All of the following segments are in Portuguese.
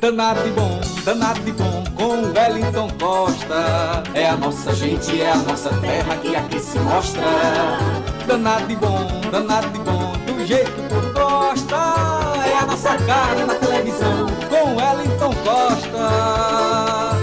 danado de bom, com Wellington Costa. É a nossa gente, é a nossa terra que aqui se mostra. Danado de bom, do jeito que tu gosta. É a nossa cara na televisão, com Wellington Costa.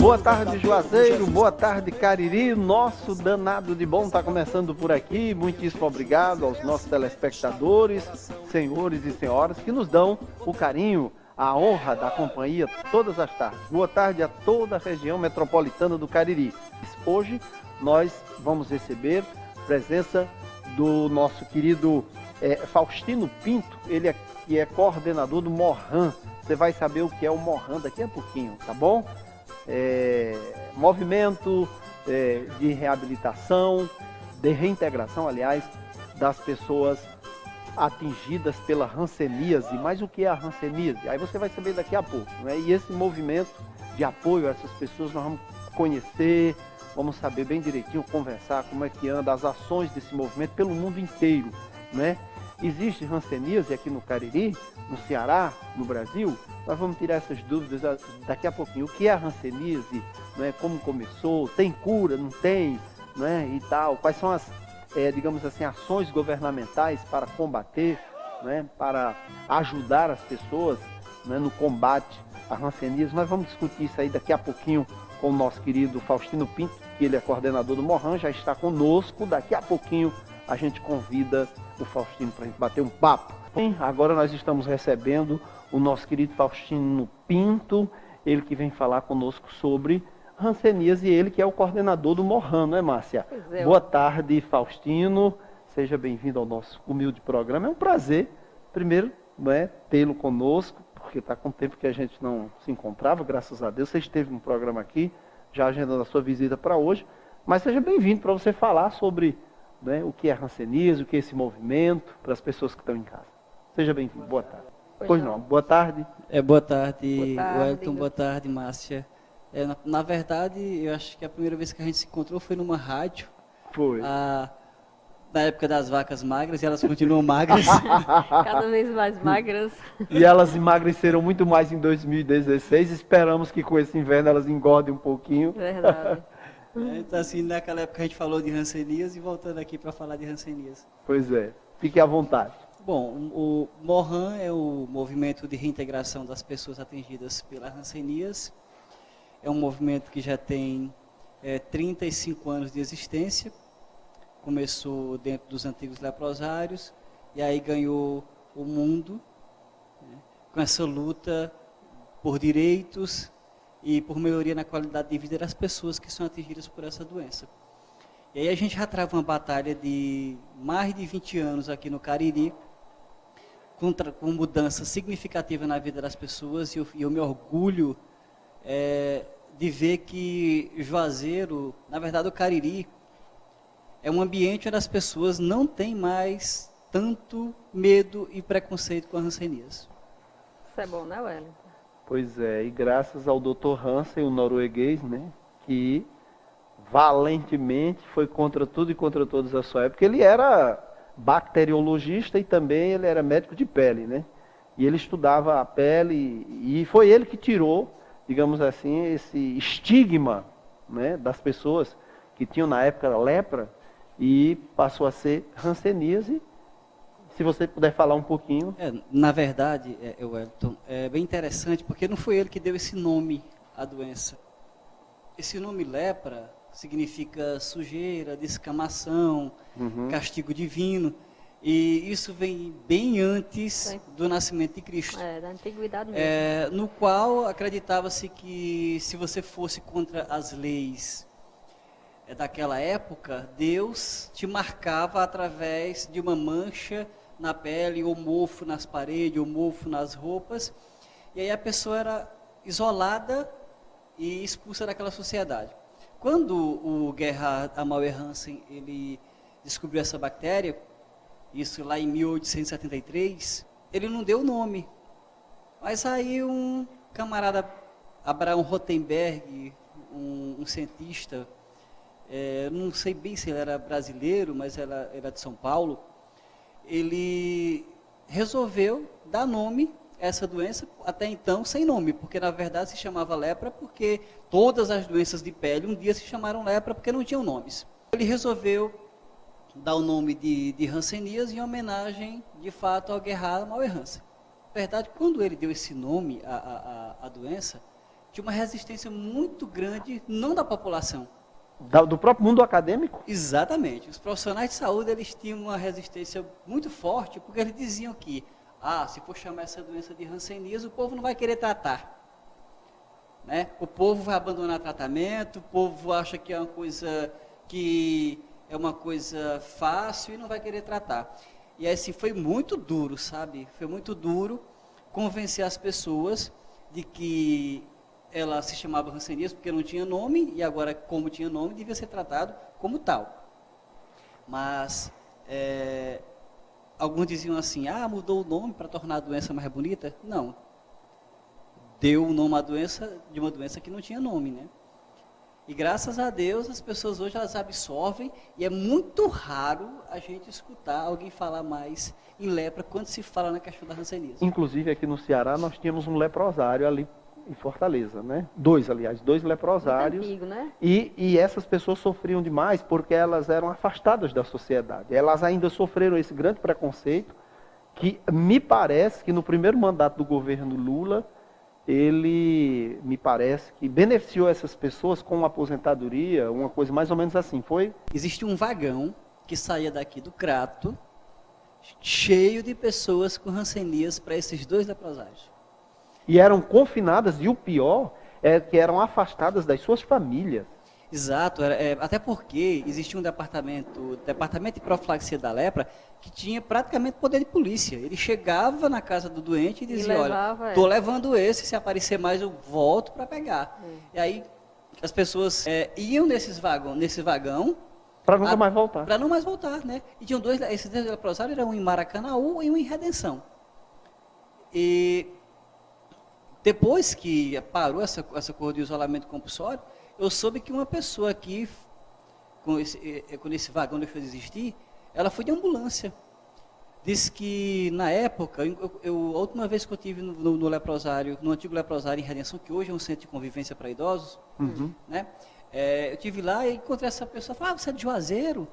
Boa tarde, Juazeiro, boa tarde, Cariri. Nosso danado de bom está começando por aqui. Muitíssimo obrigado aos nossos telespectadores, senhores e senhoras que nos dão o carinho, a honra da companhia todas as tardes. Boa tarde a toda a região metropolitana do Cariri. Hoje nós vamos receber a presença do nosso querido Faustino Pinto, ele que é coordenador do Morran. Você vai saber o que é o Morran daqui a pouquinho, tá bom? Movimento de reabilitação, de reintegração, aliás, das pessoas atingidas pela hanseníase. Mas o que é a hanseníase? Aí você vai saber daqui a pouco, né? E esse movimento de apoio a essas pessoas nós vamos conhecer, vamos saber bem direitinho, conversar como é que anda as ações desse movimento pelo mundo inteiro, né? Existe hanseníase aqui no Cariri, no Ceará, no Brasil? Nós vamos tirar essas dúvidas daqui a pouquinho. O que é a hanseníase? Né? Como começou? Tem cura? Não tem? Né? E tal. Quais são as, digamos assim, ações governamentais para combater, né? Para ajudar as pessoas, né? No combate à hanseníase? Nós vamos discutir isso aí daqui a pouquinho com o nosso querido Faustino Pinto, que ele é coordenador do Morran, já está conosco. Daqui a pouquinho a gente convida o Faustino para a gente bater um papo. Bem, agora nós estamos recebendo o nosso querido Faustino Pinto, ele que vem falar conosco sobre hanseníase, e ele que é o coordenador do Morran, não é, Márcia? Boa tarde, Faustino, seja bem-vindo ao nosso humilde programa. É um prazer, primeiro, né, tê-lo conosco, porque está com tempo que a gente não se encontrava, graças a Deus. Você esteve no programa aqui, já agendando a sua visita para hoje, mas seja bem-vindo para você falar sobre, né, o que é hanseníase, o que é esse movimento, para as pessoas que estão em casa. Seja bem-vindo, boa tarde. Pois não, boa tarde. Boa tarde, Wellington, boa tarde, Márcia. Na verdade, eu acho que a primeira vez que a gente se encontrou foi numa rádio. Foi. Na época das vacas magras, e elas continuam magras. Cada vez mais magras. E elas emagreceram muito mais em 2016. Esperamos que com esse inverno elas engordem um pouquinho. Verdade. Então, assim, naquela época a gente falou de hanseníase e voltando aqui para falar de hanseníase. Pois é, fique à vontade. Bom, o Morran é o movimento de reintegração das pessoas atingidas pela hanseníase. É um movimento que já tem 35 anos de existência. Começou dentro dos antigos leprosários e aí ganhou o mundo, né, com essa luta por direitos e por melhoria na qualidade de vida das pessoas que são atingidas por essa doença. E aí a gente já trava uma batalha de mais de 20 anos aqui no Cariri, com mudança significativa na vida das pessoas, e eu me orgulho de ver que Juazeiro, na verdade o Cariri, é um ambiente onde as pessoas não têm mais tanto medo e preconceito com a hanseníase. Isso é bom, né, Wellington? Pois é, e graças ao Dr. Hansen, o norueguês, né, que valentemente foi contra tudo e contra todos a sua época. Ele era bacteriologista e também ele era médico de pele, né? E ele estudava a pele e foi ele que tirou, digamos assim, esse estigma, né, das pessoas que tinham na época lepra e passou a ser hanseníase. Se você puder falar um pouquinho. Na verdade, Wellington, é bem interessante, porque não foi ele que deu esse nome à doença. Esse nome lepra significa sujeira, descamação, castigo divino. E isso vem bem antes do nascimento de Cristo. Da antiguidade mesmo. No qual acreditava-se que se você fosse contra as leis daquela época, Deus te marcava através de uma mancha na pele, ou mofo nas paredes, ou mofo nas roupas, e aí a pessoa era isolada e expulsa daquela sociedade. Quando o Gerhard Amauer Hansen ele descobriu essa bactéria, isso lá em 1873, ele não deu nome, mas aí um camarada, Abraham Rotenberg, um cientista não sei bem se ele era brasileiro, mas era de São Paulo, ele resolveu dar nome a essa doença, até então sem nome, porque na verdade se chamava lepra, porque todas as doenças de pele um dia se chamaram lepra porque não tinham nomes. Ele resolveu dar o nome de Hanseníase em homenagem, de fato, ao Gerhard Mauer Hansen. Na verdade, quando ele deu esse nome à doença, tinha uma resistência muito grande, não da população. Do próprio mundo acadêmico? Exatamente. Os profissionais de saúde, eles tinham uma resistência muito forte, porque eles diziam que, se for chamar essa doença de Hanseníase, o povo não vai querer tratar. Né? O povo vai abandonar tratamento, o povo acha que é uma coisa fácil e não vai querer tratar. E assim, foi muito duro, sabe? Foi muito duro convencer as pessoas de que ela se chamava Hanseníase porque não tinha nome, e agora, como tinha nome, devia ser tratado como tal. Mas, alguns diziam assim, mudou o nome para tornar a doença mais bonita? Não. Deu o nome à doença, de uma doença que não tinha nome, né? E graças a Deus, as pessoas hoje elas absorvem, e é muito raro a gente escutar alguém falar mais em lepra quando se fala na questão da Hanseníase. Inclusive aqui no Ceará nós tínhamos um leprosário ali em Fortaleza, né? Dois leprosários. Muito antigo, né? E essas pessoas sofriam demais porque elas eram afastadas da sociedade. Elas ainda sofreram esse grande preconceito que me parece que no primeiro mandato do governo Lula, ele me parece que beneficiou essas pessoas com uma aposentadoria, uma coisa mais ou menos assim, foi? Existia um vagão que saía daqui do Crato, cheio de pessoas com Hanseníase para esses 2 leprosários. E eram confinadas, e o pior é que eram afastadas das suas famílias. Exato, até porque existia um departamento de profilaxia da lepra, que tinha praticamente poder de polícia. Ele chegava na casa do doente e dizia, olha, estou levando esse, se aparecer mais eu volto para pegar. E aí as pessoas iam nesse vagão para nunca mais voltar. Para não mais voltar, né? E tinham esses 2 leprosários, eram um em Maracanaú e um em Redenção. E depois que parou essa coisa de isolamento compulsório, eu soube que uma pessoa aqui, quando esse vagão deixou de existir, ela foi de ambulância. Diz que, na época, a última vez que eu estive no leprosário, no antigo leprosário em Redenção, que hoje é um centro de convivência para idosos, né? Eu estive lá e encontrei essa pessoa, falei, você é de Juazeiro?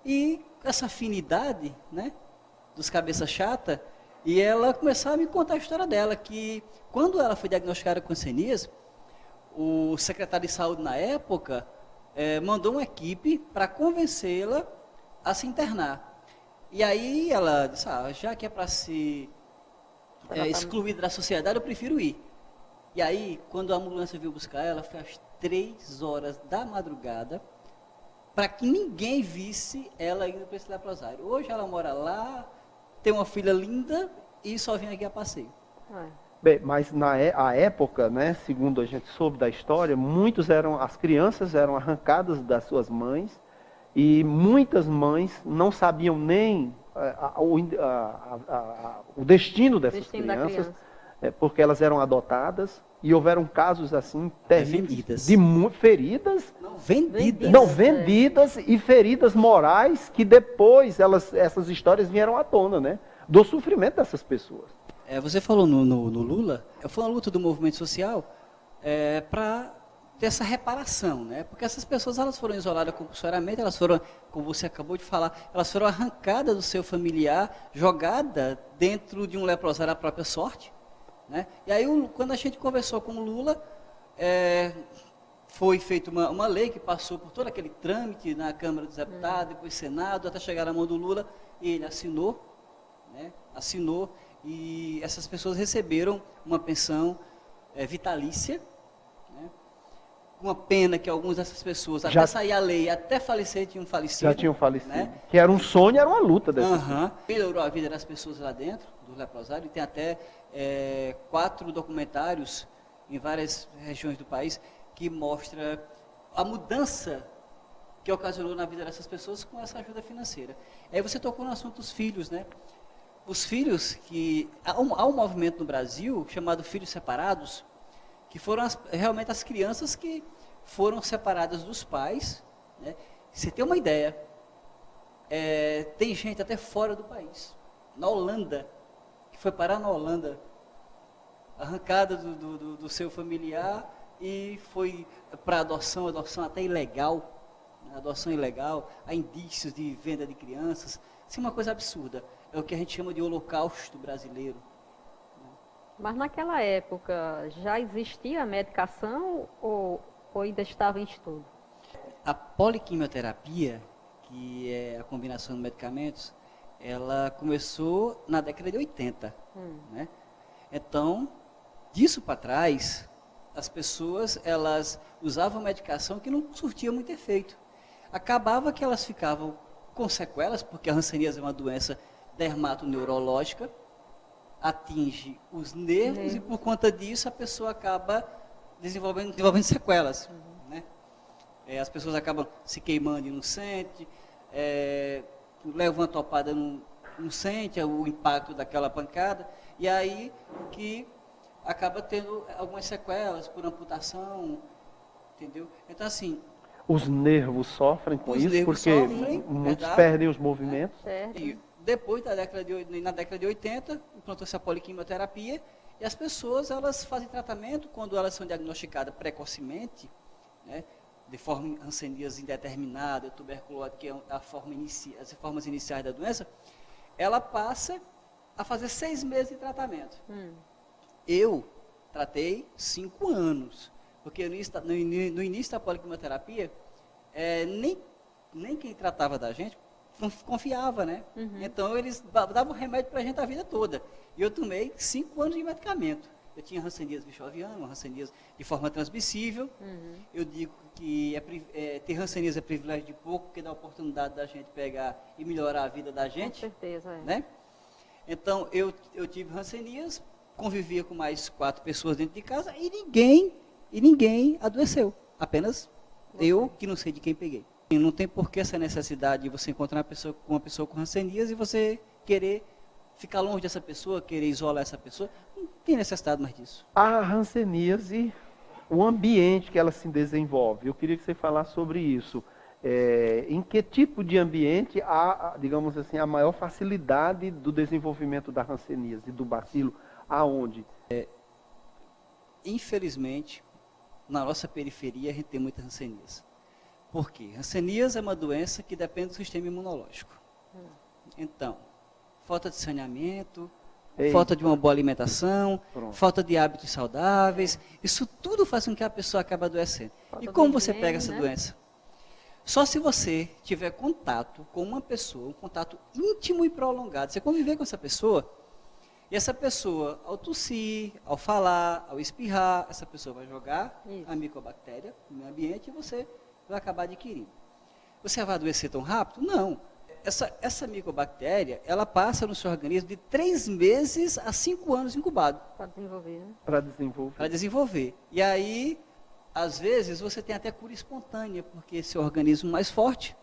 E essa afinidade, né, dos cabeça chata, e ela começou a me contar a história dela, que quando ela foi diagnosticada com Hanseníase, o secretário de saúde na época mandou uma equipe para convencê-la a se internar. E aí ela disse, já que é para se excluir da sociedade, eu prefiro ir. E aí, quando a ambulância veio buscar ela, foi às 3 horas da madrugada, para que ninguém visse ela indo para esse leprosário. Hoje ela mora lá, tem uma filha linda e só vem aqui a passeio. Bem, mas a época, né, segundo a gente soube da história, as crianças eram arrancadas das suas mães e muitas mães não sabiam nem o destino dessas crianças, porque elas eram adotadas e houveram casos assim terríveis, feridas, não vendidas e feridas morais que depois essas histórias vieram à tona, né, do sofrimento dessas pessoas. Você falou no Lula, foi uma luta do movimento social para ter essa reparação, né? Porque essas pessoas elas foram isoladas compulsoriamente, elas foram, como você acabou de falar, elas foram arrancadas do seu familiar, jogadas dentro de um leprosário à própria sorte, né? E aí, quando a gente conversou com o Lula, foi feita uma lei que passou por todo aquele trâmite na Câmara dos Deputados, depois Senado, até chegar na mão do Lula, e ele assinou, né? E essas pessoas receberam uma pensão vitalícia, né? Uma pena que algumas dessas pessoas, até sair a lei, até falecer, tinham falecido. Já tinham falecido. Né? Que era um sonho, era uma luta dessas pessoas. Melhorou a vida das pessoas lá dentro, do leprosário, e tem até 4 documentários em várias regiões do país que mostra a mudança que ocasionou na vida dessas pessoas com essa ajuda financeira. Aí você tocou no assunto dos filhos, né? Os filhos que... Há um movimento no Brasil chamado Filhos Separados, que foram realmente as crianças que foram separadas dos pais né? Você tem uma ideia, tem gente até fora do país, na Holanda, que foi parar na Holanda, arrancada do seu familiar e foi para adoção até ilegal, né? Adoção ilegal, há indícios de venda de crianças, isso é uma coisa absurda, é o que a gente chama de holocausto brasileiro. Mas naquela época já existia a medicação ou ainda estava em estudo? A poliquimioterapia, que é a combinação de medicamentos, ela começou na década de 80. Né? Então, disso para trás, as pessoas elas usavam medicação que não surtia muito efeito. Acabava que elas ficavam com sequelas, porque a hanseníase é uma doença dermatoneurológica, atinge os nervos e por conta disso a pessoa acaba desenvolvendo sequelas. Né? As pessoas acabam se queimando e não sente, levam uma topada e não sente o impacto daquela pancada, e aí que acaba tendo algumas sequelas por amputação, entendeu? Então assim... Os nervos sofrem com isso, porque sofrem, muitos perdem os movimentos. E depois, na década de 80, implantou-se a poliquimioterapia, e as pessoas elas fazem tratamento quando elas são diagnosticadas precocemente, né, de forma hanseníase indeterminada, tuberculose, que é as formas iniciais da doença, ela passa a fazer 6 meses de tratamento. Eu tratei 5 anos, porque no início da poliquimioterapia, nem quem tratava da gente confiava, né? Então eles davam remédio para a gente a vida toda. E eu tomei 5 anos de medicamento. Eu tinha hanseníase bichoviana, uma hanseníase de forma transmissível. Eu digo que ter hanseníase é privilégio de pouco, porque dá a oportunidade da gente pegar e melhorar a vida da gente. Com certeza, né? Então eu tive hanseníase, convivia com mais 4 pessoas dentro de casa e ninguém adoeceu. Apenas eu que não sei de quem peguei. Não tem por que essa necessidade de você encontrar uma pessoa com hanseníase e você querer ficar longe dessa pessoa, querer isolar essa pessoa. Não tem necessidade mais disso. A hanseníase, o ambiente que ela se desenvolve, eu queria que você falasse sobre isso. Em que tipo de ambiente há, digamos assim, a maior facilidade do desenvolvimento da hanseníase, do bacilo, aonde? Infelizmente, na nossa periferia a gente tem muita hanseníase. Por quê? Hanseníase é uma doença que depende do sistema imunológico. Então, falta de saneamento, falta de uma boa alimentação, falta de hábitos saudáveis, isso tudo faz com que a pessoa acabe adoecendo. E como você pega essa doença? Só se você tiver contato com uma pessoa, um contato íntimo e prolongado, você conviver com essa pessoa, e essa pessoa, ao tossir, ao falar, ao espirrar, essa pessoa vai jogar a micobactéria no meio ambiente e você vai acabar adquirindo. Você vai adoecer tão rápido? Não. Essa micobactéria, ela passa no seu organismo de 3 meses a 5 anos incubado. Para desenvolver, né? Para desenvolver. E aí, às vezes, você tem até cura espontânea, porque seu organismo mais forte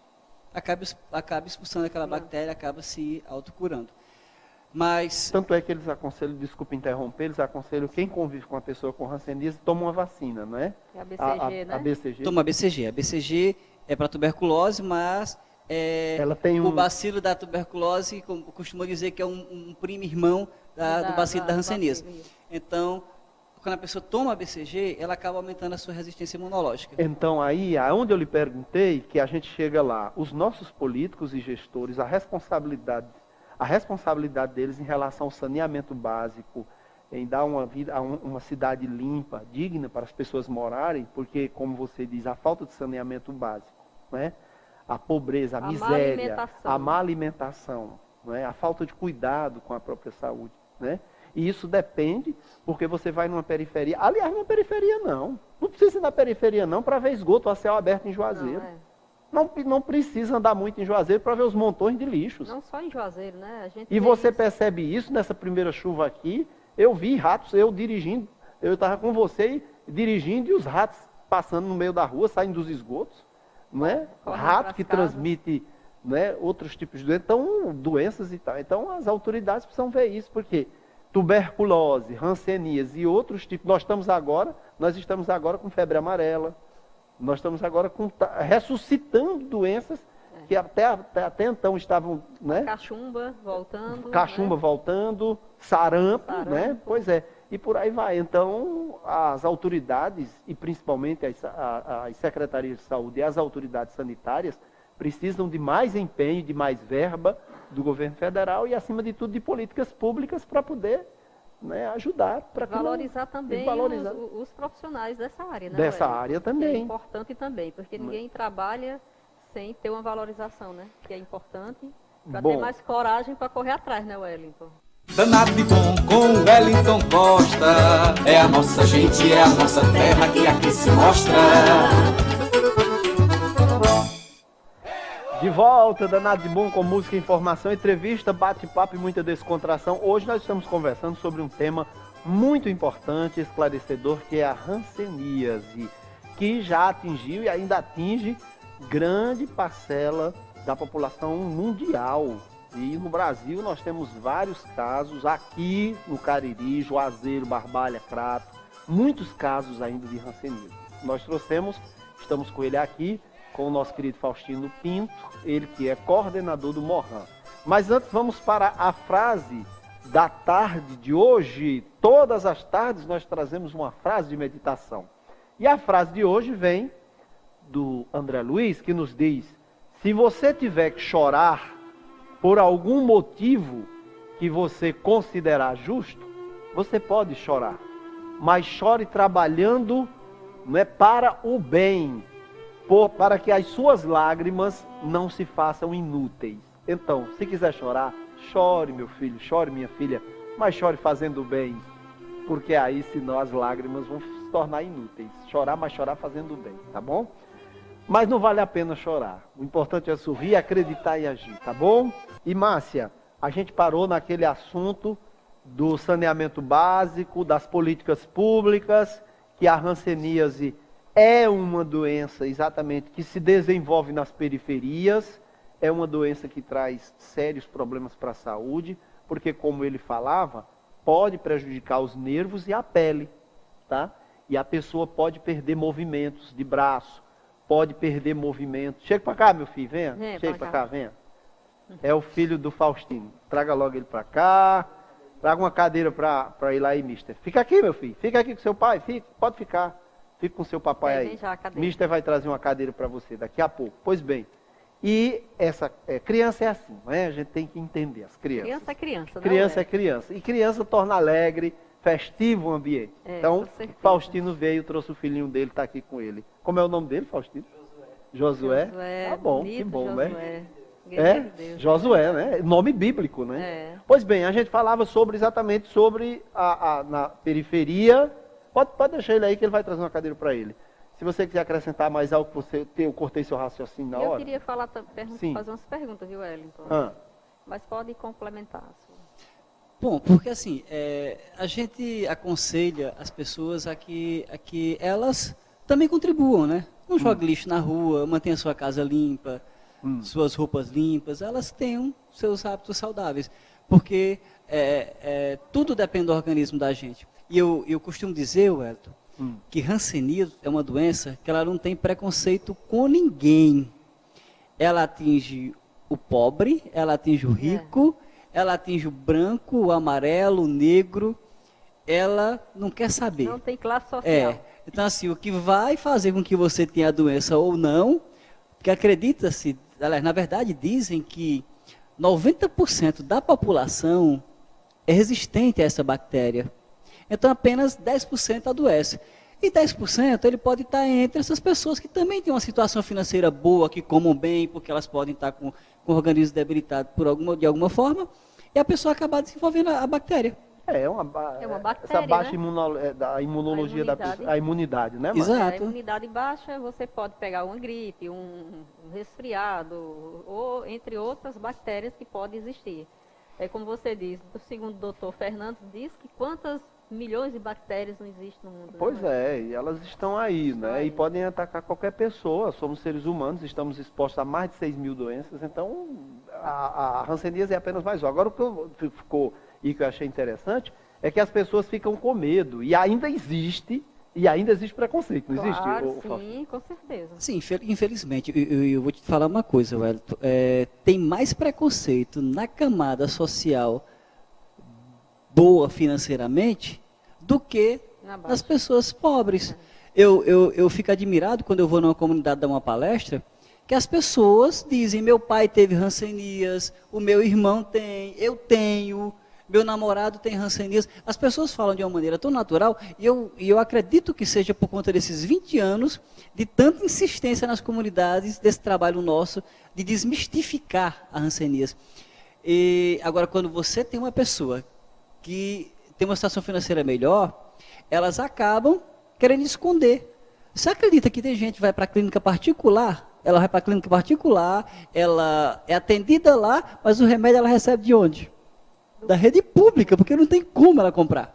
acaba expulsando aquela bactéria, acaba se autocurando. Mas... Tanto é que eles aconselham, desculpa interromper, eles aconselham quem convive com uma pessoa com hanseníase, toma uma vacina, não é? É a BCG, né? A BCG. Toma a BCG. A BCG é para tuberculose, mas ela tem o bacilo da tuberculose, como costumam dizer, que é um primo irmão do bacilo da hanseníase. Então, quando a pessoa toma a BCG, ela acaba aumentando a sua resistência imunológica. Então, aí, aonde eu lhe perguntei, que a gente chega lá, os nossos políticos e gestores, a responsabilidade deles em relação ao saneamento básico, em dar uma cidade limpa, digna para as pessoas morarem, porque, como você diz, a falta de saneamento básico, né? A pobreza, a miséria, a má alimentação, né? A falta de cuidado com a própria saúde, né? E isso depende, porque você vai numa periferia, aliás, numa periferia não precisa ir na periferia não para ver esgoto a céu aberto em Juazeiro. Não precisa andar muito em Juazeiro para ver os montões de lixos. Não só em Juazeiro, né? E você percebe isso nessa primeira chuva aqui. Eu vi ratos, eu dirigindo, eu estava com você dirigindo e os ratos passando no meio da rua, saindo dos esgotos. Não é? Rato que transmite, né, outros tipos de doenças, então, doenças e tal. Então as autoridades precisam ver isso, porque tuberculose, hanseníase e outros tipos. Nós estamos agora com febre amarela. Nós estamos agora ressuscitando doenças que até então estavam, né? Cachumba voltando. Cachumba né? voltando, sarampo, Sarampo. né? Pois é. E por aí vai. Então, as autoridades, e principalmente as secretarias de saúde e as autoridades sanitárias, precisam de mais empenho, de mais verba do governo federal e, acima de tudo, de políticas públicas para poder, né, ajudar. Para Valorizar também valorizar. os profissionais dessa área, né? Dessa Wellington? área Que é também. importante também, porque ninguém trabalha sem ter uma valorização, né? Que é importante para ter Bom. mais coragem para correr atrás, né, Wellington? Danado de bom com o Wellington Costa. É a nossa gente, é a nossa terra que aqui se mostra. De volta, Danado de Bom, com música, informação, entrevista, bate-papo e muita descontração. Hoje nós estamos conversando sobre um tema muito importante, esclarecedor, que é a hanseníase, que já atingiu e ainda atinge grande parcela da população mundial. E no Brasil nós temos vários casos, aqui no Cariri, Juazeiro, Barbalha, Crato, muitos casos ainda de hanseníase. Nós trouxemos, estamos com ele aqui, com o nosso querido Faustino Pinto, ele que é coordenador do Morran. Mas antes vamos para a frase da tarde de hoje. Todas as tardes nós trazemos uma frase de meditação. E a frase de hoje vem do André Luiz, que nos diz: se você tiver que chorar por algum motivo que você considerar justo, você pode chorar. Mas chore trabalhando, não é, para o bem, para que as suas lágrimas não se façam inúteis. Então, se quiser chorar, chore, meu filho, chore, minha filha, mas chore fazendo o bem, porque aí senão as lágrimas vão se tornar inúteis. Chorar, mas chorar fazendo o bem, tá bom? Mas não vale a pena chorar. O importante é sorrir, acreditar e agir, tá bom? E Márcia, a gente parou naquele assunto do saneamento básico, das políticas públicas, que a hanseníase é uma doença exatamente que se desenvolve nas periferias, é uma doença que traz sérios problemas para a saúde, porque, como ele falava, pode prejudicar os nervos e a pele, tá? E a pessoa pode perder movimentos de braço, pode perder movimentos. Chega para cá, meu filho, venha. Chega para cá, venha. É o filho do Faustino. Traga logo ele para cá. Traga uma cadeira para ir lá aí, mister. Fica aqui, meu filho. Fica aqui com seu pai. Fica, pode ficar. Fica com seu papai aí. Mister vai trazer uma cadeira para você daqui a pouco. Pois bem. E essa criança é assim, não é? A gente tem que entender as crianças. Criança é criança, né? Criança é criança. E criança torna alegre, festivo o ambiente. Então, Faustino veio, trouxe o filhinho dele, está aqui com ele. Como é o nome dele, Faustino? Josué. Josué. Tá bom, Bonito, que bom, Josué. né? Deus, Josué, né? Nome bíblico, né? É. Pois bem, a gente falava exatamente sobre na periferia. Pode deixar ele aí que ele vai trazer uma cadeira para ele. Se você quiser acrescentar mais algo que eu cortei seu raciocínio na hora. Eu queria falar, fazer umas perguntas, viu, Wellington? Mas pode complementar. Bom, porque assim, a gente aconselha as pessoas a que elas também contribuam, né? Não jogue lixo na rua, mantenha sua casa limpa, suas roupas limpas, elas tenham seus hábitos saudáveis. Porque tudo depende do organismo da gente. E eu costumo dizer, Wellington, que hanseníase é uma doença que ela não tem preconceito com ninguém. Ela atinge o pobre, ela atinge o rico, ela atinge o branco, o amarelo, o negro. Ela não quer saber. Não tem classe social. Então, assim, o que vai fazer com que você tenha a doença ou não, porque acredita-se, na verdade dizem que 90% da população é resistente a essa bactéria. Então apenas 10% adoece. E 10% ele pode estar entre essas pessoas que também têm uma situação financeira boa, que comam bem, porque elas podem estar com o organismo debilitado de alguma forma, e a pessoa acaba desenvolvendo a bactéria. É uma bactéria, essa baixa né? da imunologia da pessoa, a imunidade, né, Márcia? Exato. A imunidade baixa, você pode pegar uma gripe, um resfriado, ou entre outras bactérias que podem existir. É como você diz, segundo o doutor Fernandes, diz que quantas milhões de bactérias não existem no mundo. Pois né? e elas estão aí, né? E podem atacar qualquer pessoa. Somos seres humanos, estamos expostos a mais de 6 mil doenças, então a hanseníase é apenas mais uma. Agora, o que ficou e que eu achei interessante é que as pessoas ficam com medo. E ainda existe E ainda existe preconceito, não existe? Claro, Fausto? sim, com certeza. Sim, infelizmente, eu vou te falar uma coisa, Wellington. Tem mais preconceito na camada social boa financeiramente do que Na nas baixa. pessoas pobres. Eu fico admirado quando eu vou numa comunidade dar uma palestra, que as pessoas dizem, meu pai teve rancenias, o meu irmão tem, eu tenho, meu namorado tem rancenias. As pessoas falam de uma maneira tão natural, e eu acredito que seja por conta desses 20 anos de tanta insistência nas comunidades, desse trabalho nosso, de desmistificar a rancenias. E agora, quando você tem uma pessoa que tem uma situação financeira melhor, elas acabam querendo esconder. Você acredita que tem gente que vai para a clínica particular? Ela vai para a clínica particular, ela é atendida lá, mas o remédio ela recebe de onde? Da rede pública, porque não tem como ela comprar.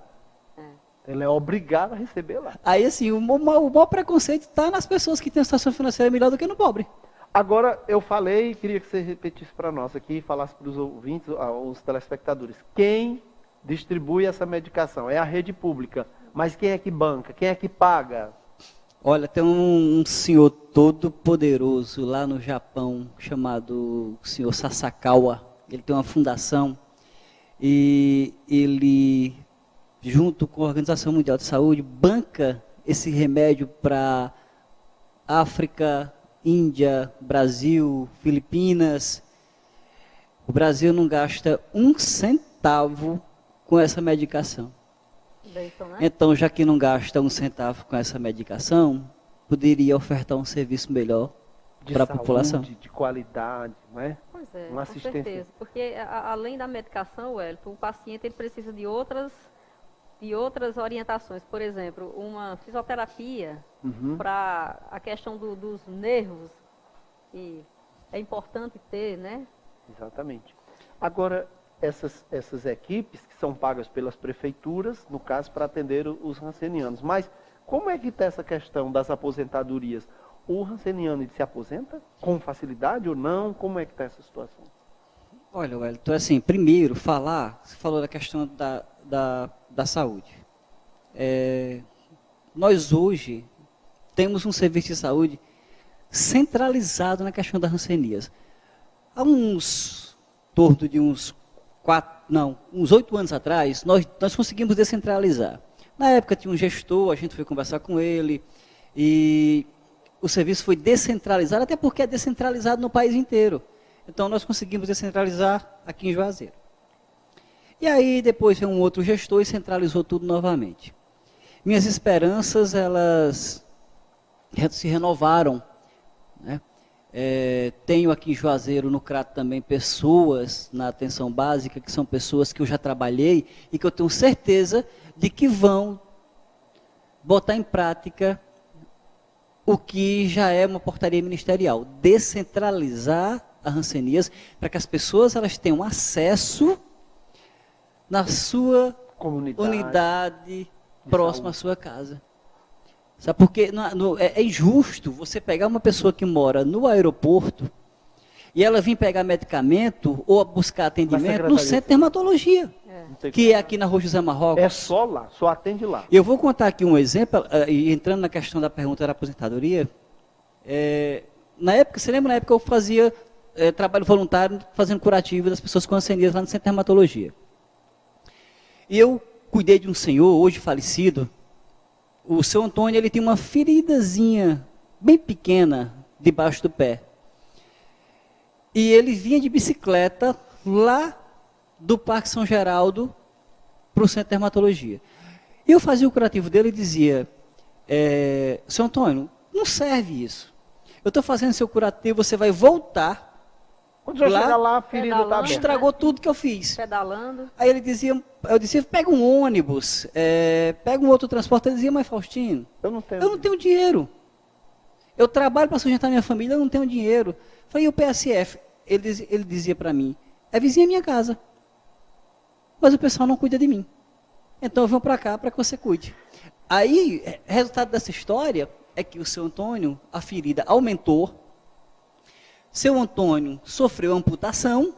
Ela é obrigada a receber lá. Aí, assim, o maior preconceito está nas pessoas que têm uma situação financeira melhor do que no pobre. Agora, eu falei, queria que você repetisse para nós aqui, falasse para os ouvintes, os telespectadores. Quem distribui essa medicação? É a rede pública. Mas quem é que banca? Quem é que paga? Olha, tem um senhor todo poderoso lá no Japão, chamado senhor Sasakawa. Ele tem uma fundação e ele, junto com a Organização Mundial de Saúde, banca esse remédio para África, Índia, Brasil, Filipinas. O Brasil não gasta um centavo com essa medicação. Então, né? Então, já que não gasta um centavo com essa medicação, poderia ofertar um serviço melhor para a saúde, população. de qualidade, não é? Pois é, Uma com assistência. certeza. Porque além da medicação, Wellington, o paciente ele precisa de outras orientações. Por exemplo, uma fisioterapia para a questão dos nervos, que é importante ter, né? Exatamente. Agora, essas equipes que são pagas pelas prefeituras, no caso, para atender os rancenianos. Mas como é que está essa questão das aposentadorias? O ranceniano ele se aposenta com facilidade ou não? Como é que está essa situação? Olha, Wellington, assim, primeiro, você falou da questão da saúde. Nós hoje temos um serviço de saúde centralizado na questão das rancenias. Há torno de uns 8 anos atrás, nós conseguimos descentralizar. Na época tinha um gestor, a gente foi conversar com ele, e o serviço foi descentralizado, até porque é descentralizado no país inteiro. Então nós conseguimos descentralizar aqui em Juazeiro. E aí depois veio um outro gestor e centralizou tudo novamente. Minhas esperanças, elas se renovaram, né? Tenho aqui em Juazeiro, no Crato também, pessoas na atenção básica, que são pessoas que eu já trabalhei e que eu tenho certeza de que vão botar em prática o que já é uma portaria ministerial, descentralizar a rancenias para que as pessoas elas tenham acesso na sua unidade próxima à sua casa. Sabe, porque é injusto você pegar uma pessoa que mora no aeroporto e ela vir pegar medicamento ou buscar atendimento no centro de dermatologia, que é aqui na Rua José Marrocos. É só lá, só atende lá. Eu vou contar aqui um exemplo, e entrando na questão da pergunta da aposentadoria. Na época, você lembra na época eu fazia trabalho voluntário fazendo curativo das pessoas com rancenias lá no centro de dermatologia. E eu cuidei de um senhor, hoje falecido. O seu Antônio, ele tinha uma feridazinha bem pequena debaixo do pé. E ele vinha de bicicleta lá do Parque São Geraldo para o centro de dermatologia. E eu fazia o curativo dele e dizia, seu Antônio, não serve isso. Eu estou fazendo seu curativo, você vai voltar. Quando eu chegar lá, a ferida está pedalando, aberta. Estragou tudo que eu fiz. Pedalando. Aí eu dizia, pega um ônibus, pega um outro transporte. Ele dizia, mas Faustino, Eu não tenho dinheiro. Eu trabalho para sustentar minha família, eu não tenho dinheiro. Falei, e o PSF? Ele dizia para mim, é vizinha minha casa. Mas o pessoal não cuida de mim. Então eu venho para cá para que você cuide. Aí, resultado dessa história é que o seu Antônio, a ferida aumentou. Seu Antônio sofreu amputação,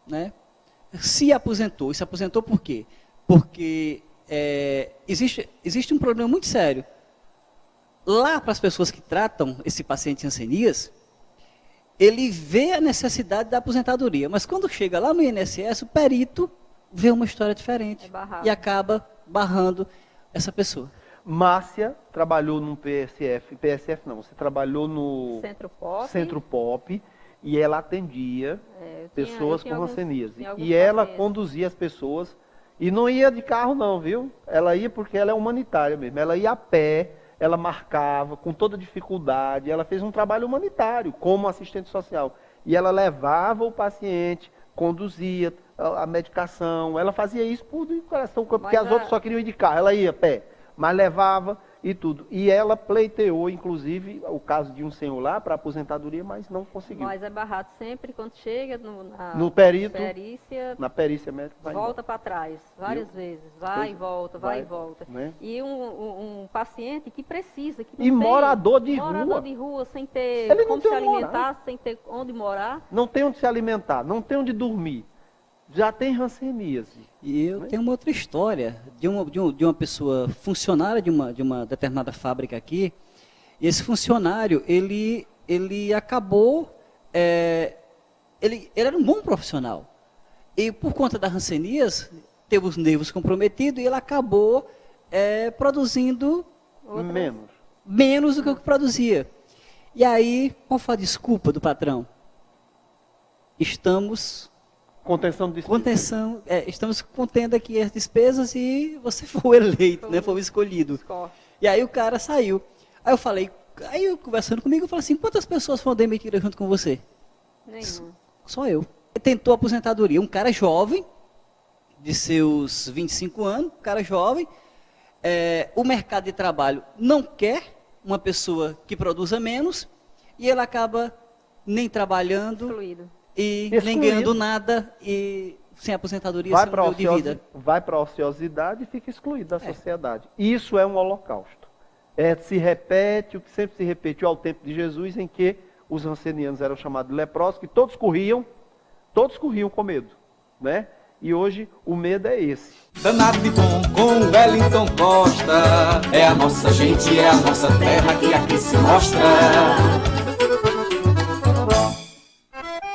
né? Se aposentou. E se aposentou por quê? Porque existe um problema muito sério. Lá, para as pessoas que tratam esse paciente de hanseníase, ele vê a necessidade da aposentadoria, mas quando chega lá no INSS, o perito vê uma história diferente e acaba barrando essa pessoa. Márcia trabalhou no PSF não, você trabalhou no Centro Pop e ela atendia pessoas com hanseníase. E ela conduzia as pessoas e não ia de carro não, viu? Ela ia porque ela é humanitária mesmo, ela ia a pé, ela marcava com toda dificuldade, ela fez um trabalho humanitário como assistente social. E ela levava o paciente, conduzia a medicação, ela fazia isso por coração, porque as outras só queriam ir de carro, ela ia a pé, mas levava e tudo. E ela pleiteou, inclusive, o caso de um senhor lá para aposentadoria, mas não conseguiu. Mas é barrado sempre quando chega no perito, perícia, na perícia médica, volta para trás, várias vezes, vai e volta, vai e volta. Né? E um paciente que precisa, que não e tem, morador de rua, sem ter ele como se alimentar, sem ter onde morar. Não tem onde se alimentar, não tem onde dormir. Já tem hanseníase. E eu tenho uma outra história de uma pessoa funcionária de uma determinada fábrica aqui. E esse funcionário, ele acabou, ele era um bom profissional. E por conta da hanseníase, teve os nervos comprometidos e ele acabou produzindo menos do que o que produzia. E aí, qual foi a desculpa do patrão? Contenção de despesas. Estamos contendo aqui as despesas e você foi eleito, foi escolhido. E aí o cara saiu. Aí eu conversando comigo, eu falei assim, quantas pessoas foram demitidas junto com você? Nenhuma. Só eu. Ele tentou aposentadoria, um cara jovem, de seus 25 anos, um cara jovem, o mercado de trabalho não quer uma pessoa que produza menos, e ele acaba nem trabalhando. Excluído. E nem ganhando nada e sem aposentadoria, sem meio de vida. Vai para a ociosidade e fica excluído da sociedade. Isso é um holocausto. Se repete o que sempre se repetiu ao tempo de Jesus, em que os hansenianos eram chamados de leprosos, que todos corriam com medo, né? E hoje o medo é esse. Danado de bom com Wellington Costa, é a nossa gente, é a nossa terra que aqui se mostra.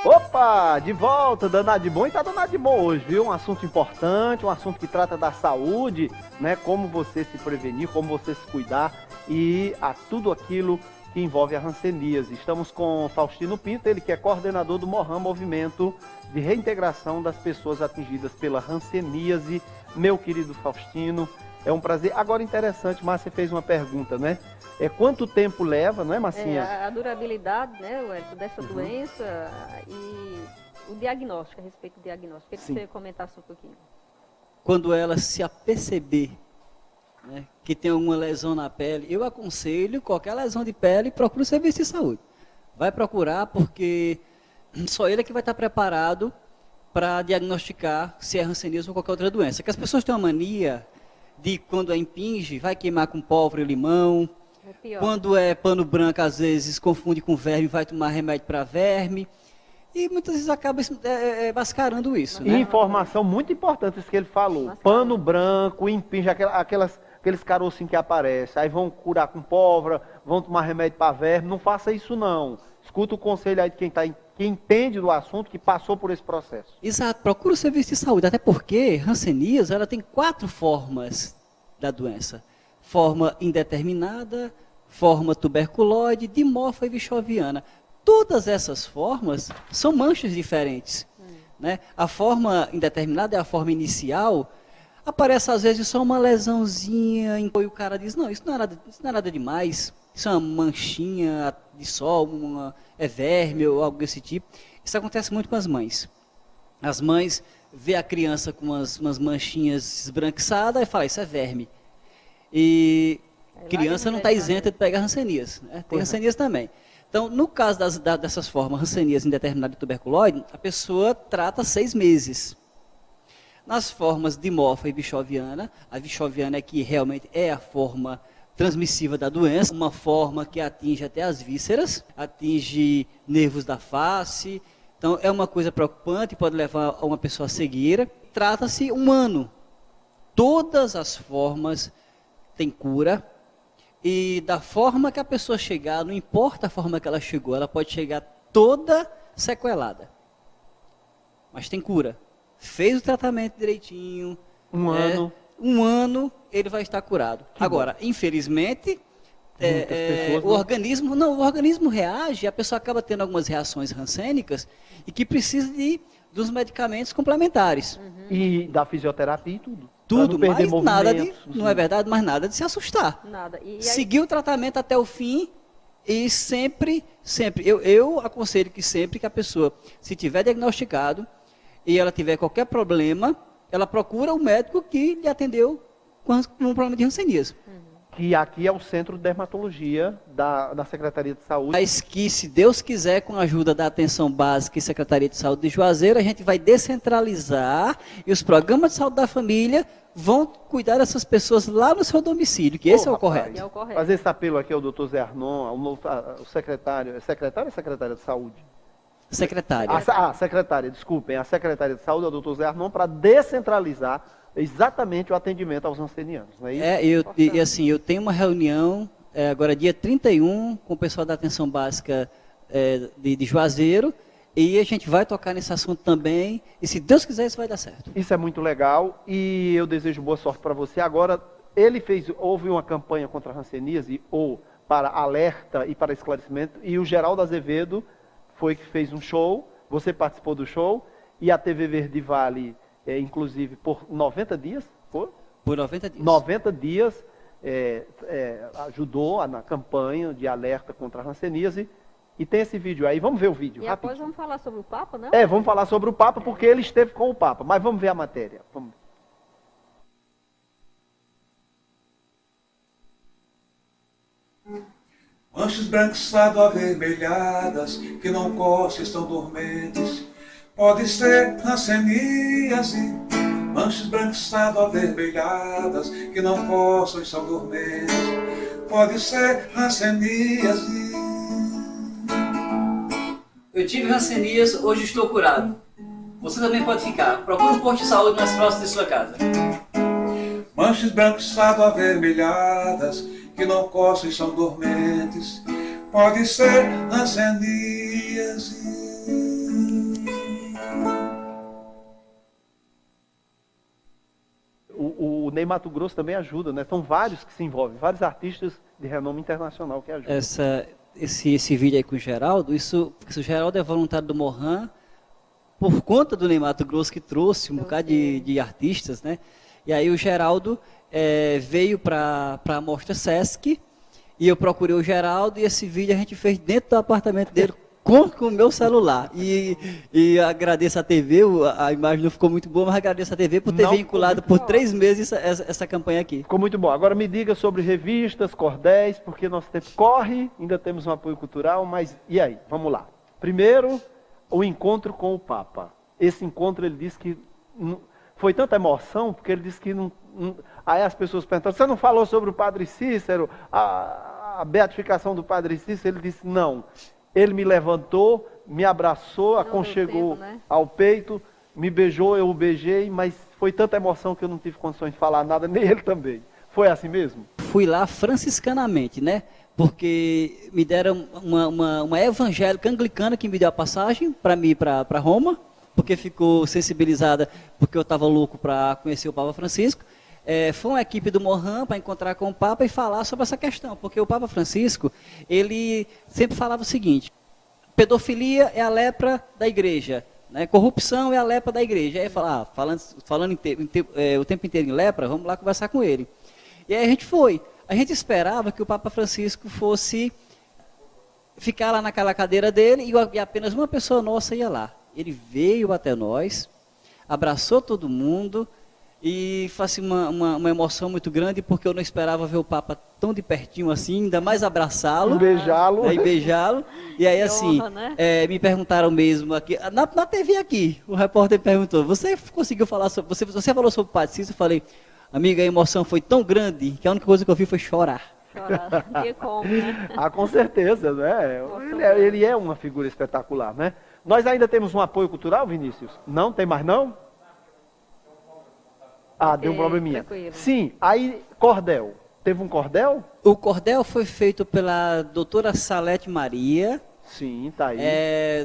Opa, de volta, danado de bom, e tá danado de bom hoje, viu? Um assunto importante, um assunto que trata da saúde, né? Como você se prevenir, como você se cuidar e a tudo aquilo que envolve a hanseníase. Estamos com Faustino Pinto, ele que é coordenador do MOHAN, Movimento de Reintegração das Pessoas Atingidas pela Hanseníase. Meu querido Faustino, é um prazer. Agora interessante, Márcia fez uma pergunta, né? Quanto tempo leva, não é, Marcinha? A durabilidade, né, Wellington, dessa doença e o diagnóstico, a respeito do diagnóstico. Queria que você comentasse um pouquinho. Quando ela se aperceber, né, que tem alguma lesão na pele, eu aconselho qualquer lesão de pele, procure o serviço de saúde. Vai procurar, porque só ele é que vai estar preparado para diagnosticar se é hanseníase ou qualquer outra doença. Que as pessoas têm uma mania de, quando impinge, vai queimar com pólvora e limão. Quando é pano branco, às vezes confunde com verme, vai tomar remédio para verme. E muitas vezes acaba mascarando isso. E informação muito importante, isso que ele falou. Pano branco, impinge, aqueles carocinhos que aparecem. Aí vão curar com pólvora, vão tomar remédio para verme. Não faça isso não. Escuta o conselho aí de quem entende do assunto, que passou por esse processo. Exato, procura o serviço de saúde. Até porque hanseníase, ela tem 4 formas da doença. Forma indeterminada, forma tuberculoide, dimorfa e vichoviana. Todas essas formas são manchas diferentes. Né? A forma indeterminada é a forma inicial. Aparece às vezes só uma lesãozinha, e o cara diz, não, isso não é nada demais. Isso é uma manchinha de sol, é verme ou algo desse tipo. Isso acontece muito com as mães. As mães vê a criança com umas manchinhas esbranquiçadas e falam, isso é verme. E criança não está isenta de pegar hanseníase, né? Tem hanseníase também. Então, no caso dessas formas, hanseníase indeterminada e tuberculoide, a pessoa trata 6 meses. Nas formas dimorfa e vichoviana, a vichoviana é que realmente é a forma transmissiva da doença, uma forma que atinge até as vísceras, atinge nervos da face. Então, é uma coisa preocupante, pode levar a uma pessoa à cegueira. Trata-se 1 ano. todas as formas têm cura, e da forma que a pessoa chegar, não importa a forma que ela chegou, ela pode chegar toda sequelada. Mas tem cura. Fez o tratamento direitinho. Um ano. Um ano ele vai estar curado. Agora, infelizmente, o organismo reage, a pessoa acaba tendo algumas reações rancênicas e que precisa dos medicamentos complementares. E da fisioterapia e tudo. Tudo, Pra não perder mas nada de, movimentos, não é verdade, mas nada de se assustar. Nada. E aí, Seguir o tratamento até o fim e sempre, eu aconselho que sempre que a pessoa, se tiver diagnosticado e ela tiver qualquer problema, ela procura o médico que lhe atendeu com um problema de hanseníase. Que aqui é o Centro de Dermatologia da Secretaria de Saúde. Mas que, se Deus quiser, com a ajuda da Atenção Básica e Secretaria de Saúde de Juazeiro, a gente vai descentralizar e os programas de saúde da família vão cuidar dessas pessoas lá no seu domicílio, que esse é o Rapaz, correto. é o correto. Fazer esse apelo aqui ao doutor Zé Arnon, o secretário, é secretário ou secretária de Saúde? Secretária. Secretária, desculpem, a secretária de Saúde, o doutor Zé Arnon, para descentralizar exatamente o atendimento aos ancenianos, não é isso? E assim, eu tenho uma reunião, agora dia 31, com o pessoal da Atenção Básica de Juazeiro, e a gente vai tocar nesse assunto também, e se Deus quiser, isso vai dar certo. Isso é muito legal e eu desejo boa sorte para você. Agora, houve uma campanha contra a hanseníase, ou para alerta e para esclarecimento, e o Geraldo Azevedo foi que fez um show, você participou do show, e a TV Verde Vale, inclusive, por 90 dias, foi? Por 90 dias. 90 dias ajudou na campanha de alerta contra a hanseníase. E tem esse vídeo aí, vamos ver o vídeo. E rapidinho. depois vamos falar sobre o Papa, não? Vamos falar sobre o Papa, porque ele esteve com o Papa. Mas vamos ver a matéria. Vamos. Manchas branqueado avermelhadas, que não coçam, estão dormentes. Pode ser hanseníase. Manchas branqueado avermelhadas, que não coçam, estão dormentes. Pode ser hanseníase. Eu tive hanseníase, hoje estou curado. Você também pode ficar. Procure um posto de saúde mais próximo de sua casa. Manchas branqueado avermelhadas, que não coçam e são dormentes. Pode ser hanseníase. O Ney Mato Grosso também ajuda, né? São vários que se envolvem, vários artistas de renome internacional que ajudam. Esse vídeo aí com o Geraldo, o Geraldo é voluntário do Mohan, por conta do Ney Mato Grosso, que trouxe um bocado de artistas, né? E aí o Geraldo veio para a Mostra Sesc, e eu procurei o Geraldo, e esse vídeo a gente fez dentro do apartamento dele, com o meu celular. E agradeço a TV, a imagem não ficou muito boa, mas agradeço a TV por ter vinculado por 3 meses essa campanha aqui. Ficou muito bom. Agora me diga sobre revistas, cordéis, porque nosso tempo corre, ainda temos um apoio cultural, mas e aí? Vamos lá. Primeiro, o encontro com o Papa. Esse encontro, ele disse que foi tanta emoção, porque ele disse que aí as pessoas perguntaram, você não falou sobre o Padre Cícero, a beatificação do Padre Cícero? Ele disse, não. Ele me levantou, me abraçou, aconchegou ao peito, me beijou, eu o beijei, mas foi tanta emoção que eu não tive condições de falar nada, nem ele também. Foi assim mesmo? Fui lá franciscanamente, né? Porque me deram uma evangélica anglicana que me deu a passagem para mim para Roma, porque ficou sensibilizada, porque eu estava louco para conhecer o Papa Francisco. Foi uma equipe do Mohan para encontrar com o Papa e falar sobre essa questão, porque o Papa Francisco, ele sempre falava o seguinte, pedofilia é a lepra da igreja, né? Corrupção é a lepra da igreja. Aí fala, falando o tempo inteiro em lepra, vamos lá conversar com ele. E aí a gente esperava que o Papa Francisco fosse ficar lá naquela cadeira dele e apenas uma pessoa nossa ia lá. Ele veio até nós, abraçou todo mundo, e foi assim, uma emoção muito grande, porque eu não esperava ver o Papa tão de pertinho assim, ainda mais abraçá-lo. Beijá-lo. E beijá-lo. E aí assim, honra, né? me perguntaram mesmo, aqui, na TV aqui, o repórter perguntou, você conseguiu falar sobre, você falou sobre o Padre Cícero? Eu falei, amiga, a emoção foi tão grande, que a única coisa que eu vi foi chorar. Chorar, não tinha como, né? Com certeza, né? Ele é uma figura espetacular, né? Nós ainda temos um apoio cultural, Vinícius? Não? Tem mais não? Ah, deu um Ok, probleminha. tranquilo. Sim, aí cordel. Teve um cordel? O cordel foi feito pela doutora Salete Maria. Sim, tá aí.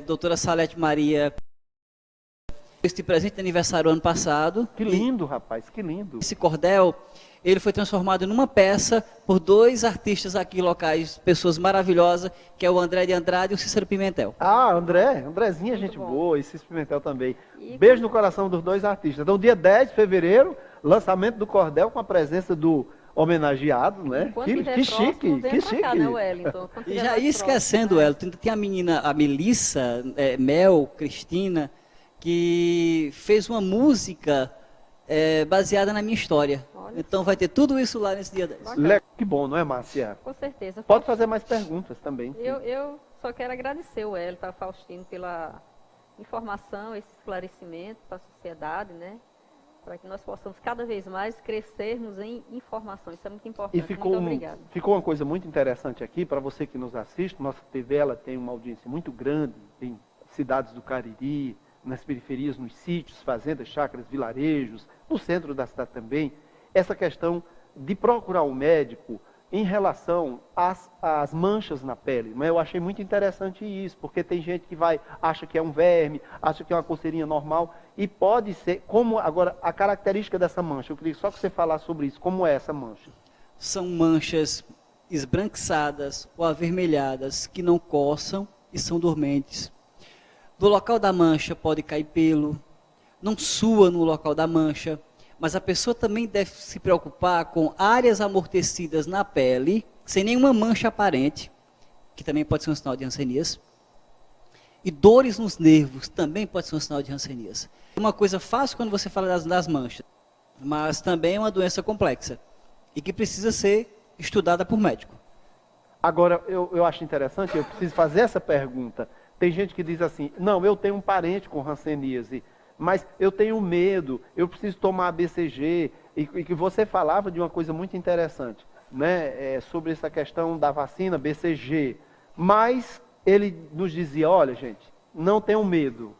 Doutora Salete Maria, este presente de aniversário ano passado. Que lindo, rapaz, que lindo. Esse cordel, ele foi transformado numa peça por dois artistas aqui locais, pessoas maravilhosas, que é o André de Andrade e o Cícero Pimentel. Ah, Andrezinha, gente bom. boa, e Cícero Pimentel também. E Beijo no coração dos dois artistas. Então, dia 10 de fevereiro, lançamento do cordel com a presença do homenageado, né? Quando Que tiver próximo, chique, vem que pra chique. cá, né, Wellington? Quando E tiver já mais ia esquecendo próximo, né? ela, tem a menina, a Melissa, Mel, Cristina, que fez uma música baseada na minha história. Olha Então vai ter tudo isso lá nesse dia 10. Que bom, não é, Márcia? Com certeza. Pode fazer mais perguntas também. Eu só quero agradecer o Wellington, Faustino, pela informação, esse esclarecimento para a sociedade, né? Para que nós possamos cada vez mais crescermos em informação. Isso é muito importante. E ficou, muito obrigada. ficou uma coisa muito interessante aqui, para você que nos assiste, nossa TV ela tem uma audiência muito grande em cidades do Cariri, nas periferias, nos sítios, fazendas, chácaras, vilarejos, no centro da cidade também, essa questão de procurar um médico em relação às manchas na pele. Mas eu achei muito interessante isso, porque tem gente que acha que é um verme, acha que é uma coceirinha normal, e pode ser, como agora, a característica dessa mancha, eu queria só que você falasse sobre isso, como é essa mancha? São manchas esbranquiçadas ou avermelhadas que não coçam e são dormentes. Do local da mancha pode cair pelo, não sua no local da mancha, mas a pessoa também deve se preocupar com áreas amortecidas na pele, sem nenhuma mancha aparente, que também pode ser um sinal de hanseníase. E dores nos nervos também pode ser um sinal de hanseníase. Uma coisa fácil quando você fala das manchas, mas também é uma doença complexa e que precisa ser estudada por médico. Agora, eu acho interessante, eu preciso fazer essa pergunta. Tem gente que diz assim, não, eu tenho um parente com hanseníase, mas eu tenho medo, eu preciso tomar BCG, e que você falava de uma coisa muito interessante, né, sobre essa questão da vacina BCG, mas ele nos dizia, olha gente, não tenham medo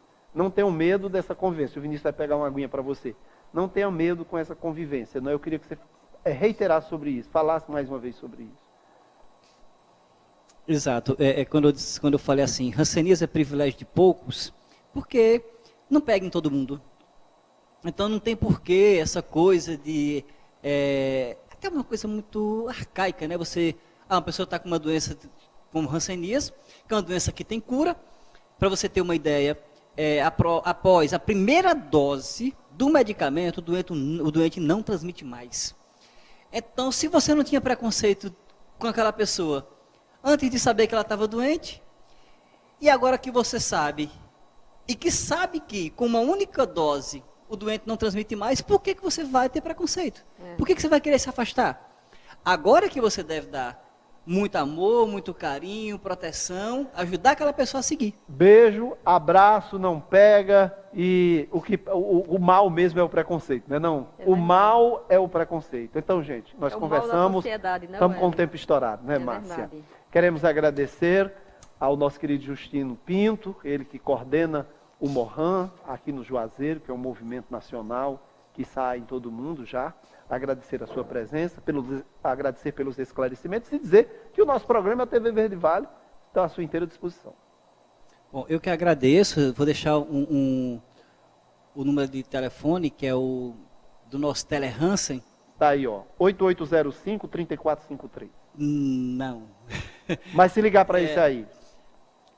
dessa convivência, o Vinícius vai pegar uma aguinha para você, não tenha medo com essa convivência, não, eu queria que você reiterasse sobre isso, falasse mais uma vez sobre isso. Exato, quando eu falei assim, hanseníase é privilégio de poucos, porque não pega em todo mundo. Então não tem porquê essa coisa de... até uma coisa muito arcaica, né? Uma pessoa está com uma doença como hanseníase, que é uma doença que tem cura. Para você ter uma ideia, após a primeira dose do medicamento, o doente não transmite mais. Então, se você não tinha preconceito com aquela pessoa, antes de saber que ela estava doente, e agora que você sabe, e que sabe que com uma única dose o doente não transmite mais, por que você vai ter preconceito? Por que você vai querer se afastar? Agora que você deve dar muito amor, muito carinho, proteção, ajudar aquela pessoa a seguir. Beijo, abraço, não pega, e o mal mesmo é o preconceito, né? Não, o mal é o preconceito. Então, gente, nós conversamos, estamos com o tempo estourado, né, Márcia? Verdade. Queremos agradecer ao nosso querido Justino Pinto, ele que coordena o Morran aqui no Juazeiro, que é um movimento nacional que sai em todo mundo já. Agradecer a sua presença, agradecer pelos esclarecimentos e dizer que o nosso programa é a TV Verde Vale, está à sua inteira disposição. Bom, eu que agradeço, vou deixar o número de telefone, que é o do nosso Tele Hansen. Está aí, ó, 8805-3453. Não. Mas se ligar para esse aí.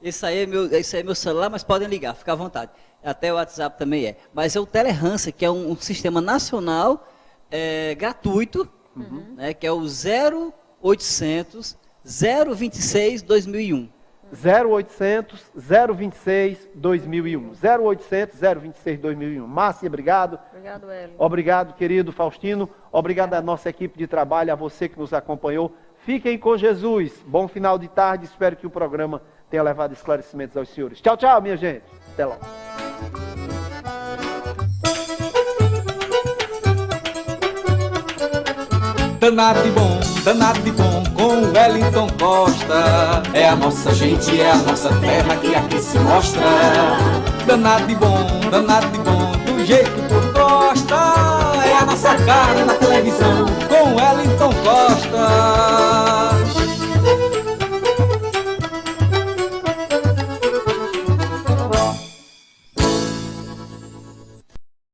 Esse aí é meu celular, mas podem ligar, fica à vontade. Até o WhatsApp também é. Mas é o Tele Hansen, que é um sistema nacional gratuito, né, que é o 0800 026 2001. 0800 026 2001. 0800 026 2001. Márcia, obrigado. Obrigado, Hélio. Obrigado, querido Faustino. Obrigado à nossa equipe de trabalho, a você que nos acompanhou. Fiquem com Jesus. Bom final de tarde. Espero que o programa tenha levado esclarecimentos aos senhores. Tchau, tchau, minha gente. Até logo. Danado de bom com o Wellington Costa. É a nossa gente, é a nossa terra que aqui se mostra. Danado de bom, do jeito que tu gosta. É a nossa nossa cara na televisão com Wellington Costa.